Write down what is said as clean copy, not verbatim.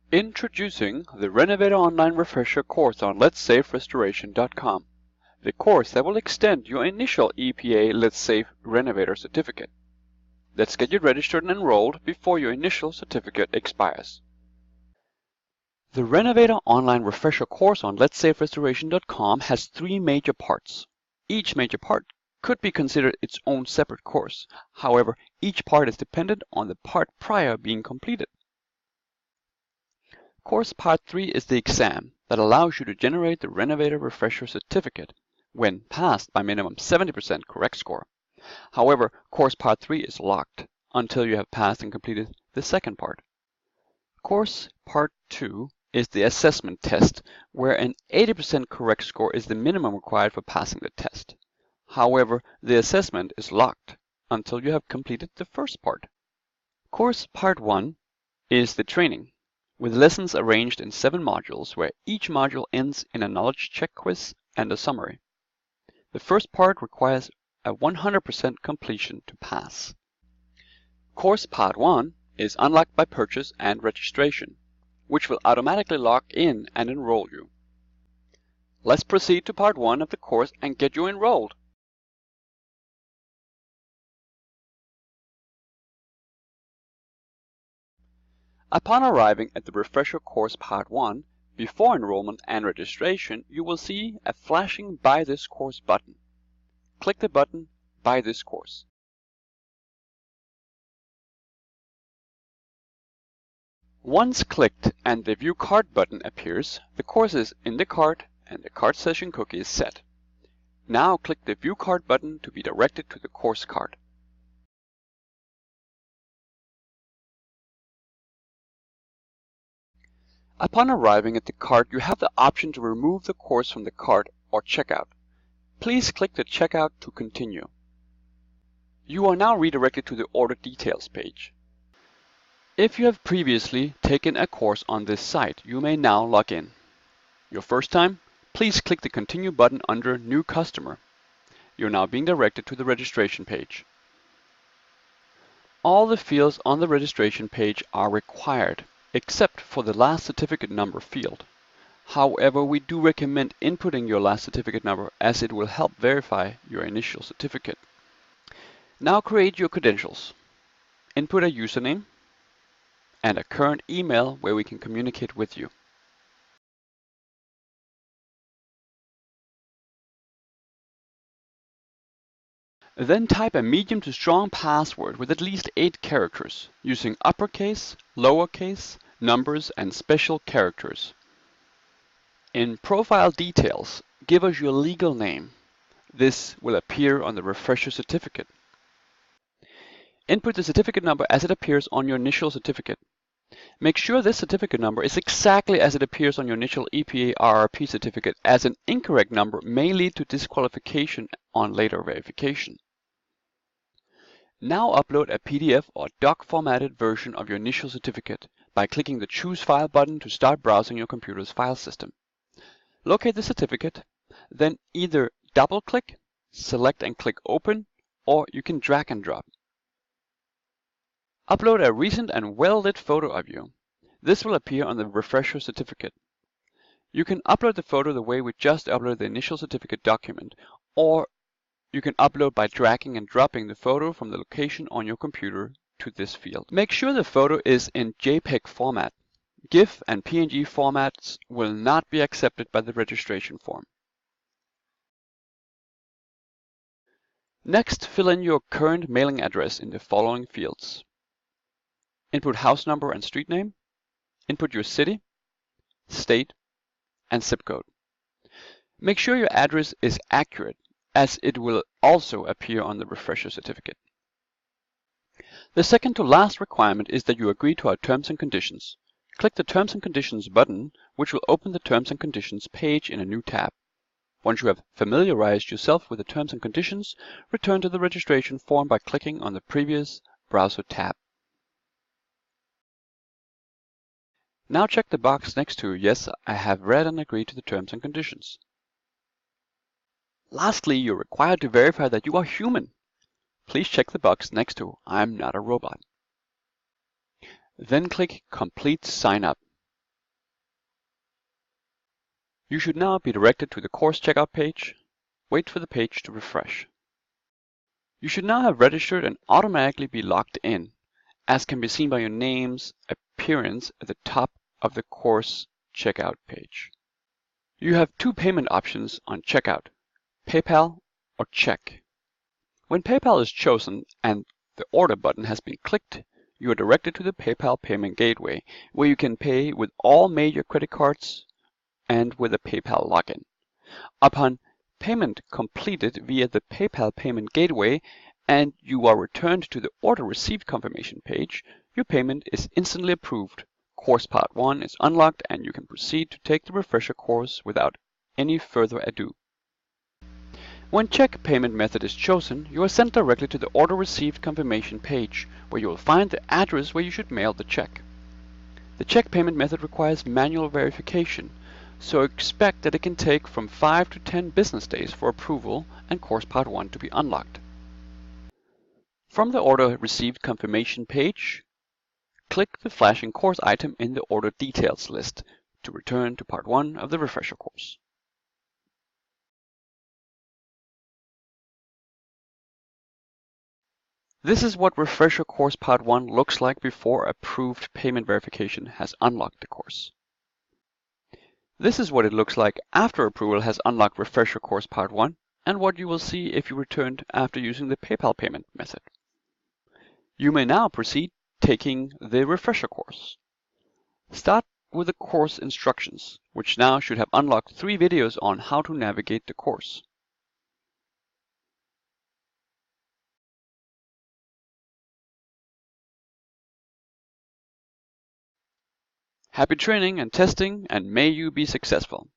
Introducing the Renovator Online Refresher course on Let'sSafeRestoration.com, the course that will extend your initial EPA Let's Safe Renovator certificate. Let's get you registered and enrolled before your initial certificate expires. The Renovator Online Refresher course on Let'sSafeRestoration.com has 3 major parts. Each major part could be considered its own separate course. However, each part is dependent on the part prior being completed. Course Part 3 is the exam that allows you to generate the Renovator Refresher certificate when passed by minimum 70% correct score. However, Course Part 3 is locked until you have passed and completed the second part. Course Part 2 is the assessment test, where an 80% correct score is the minimum required for passing the test. However, the assessment is locked until you have completed the first part. Course Part 1 is the training, with lessons arranged in 7 modules, where each module ends in a knowledge check quiz and a summary. The first part requires a 100% completion to pass. Course Part 1 is unlocked by purchase and registration, which will automatically lock in and enroll you. Let's proceed to Part 1 of the course and get you enrolled. Upon arriving at the Refresher Course Part 1, before enrollment and registration, you will see a flashing Buy This Course button. Click the button Buy This Course. Once clicked and the View Cart button appears, the course is in the cart and the cart session cookie is set. Now click the View Cart button to be directed to the course cart. Upon arriving at the cart, you have the option to remove the course from the cart or checkout. Please click the Checkout to continue. You are now redirected to the Order Details page. If you have previously taken a course on this site, you may now log in. Your first time, please click the Continue button under New Customer. You're now being directed to the registration page. All the fields on the registration page are required, except for the last certificate number field. However, we do recommend inputting your last certificate number, as it will help verify your initial certificate. Now create your credentials. Input a username and a current email where we can communicate with you. Then type a medium to strong password with at least 8 characters, using uppercase, lowercase, numbers, and special characters. In Profile Details, give us your legal name. This will appear on the Refresher certificate. Input the certificate number as it appears on your initial certificate. Make sure this certificate number is exactly as it appears on your initial EPA RRP certificate, as an incorrect number may lead to disqualification on later verification. Now upload a PDF or doc formatted version of your initial certificate by clicking the Choose File button to start browsing your computer's file system. Locate the certificate, then either double-click, select and click Open, or you can drag and drop. Upload a recent and well-lit photo of you. This will appear on the Refresher certificate. You can upload the photo the way we just uploaded the initial certificate document, or you can upload by dragging and dropping the photo from the location on your computer to this field. Make sure the photo is in JPEG format. GIF and PNG formats will not be accepted by the registration form. Next, fill in your current mailing address in the following fields. Input house number and street name. Input your city, state, and zip code. Make sure your address is accurate, as it will also appear on the Refresher certificate. The second to last requirement is that you agree to our terms and conditions. Click the Terms and Conditions button, which will open the Terms and Conditions page in a new tab. Once you have familiarized yourself with the terms and conditions, return to the registration form by clicking on the previous browser tab. Now check the box next to Yes, I have read and agreed to the terms and conditions. Lastly, you're required to verify that you are human. Please check the box next to I'm not a robot. Then click Complete Sign Up. You should now be directed to the course checkout page. Wait for the page to refresh. You should now have registered and automatically be logged in, as can be seen by your name's appearance at the top of the course checkout page. You have two payment options on checkout: PayPal or check. When PayPal is chosen and the order button has been clicked, you are directed to the PayPal payment gateway, where you can pay with all major credit cards and with a PayPal login. Upon payment completed via the PayPal payment gateway and you are returned to the order received confirmation page, your payment is instantly approved. Course Part 1 is unlocked and you can proceed to take the refresher course without any further ado. When check payment method is chosen, you are sent directly to the order received confirmation page, where you will find the address where you should mail the check. The check payment method requires manual verification, so expect that it can take from 5 to 10 business days for approval and Course Part 1 to be unlocked. From the order received confirmation page, click the flashing course item in the order details list to return to Part 1 of the refresher course. This is what refresher course Part 1 looks like before approved payment verification has unlocked the course. This is what it looks like after approval has unlocked refresher course Part 1 and what you will see if you returned after using the PayPal payment method. You may now proceed taking the refresher course. Start with the course instructions, which now should have unlocked 3 videos on how to navigate the course. Happy training and testing, and may you be successful.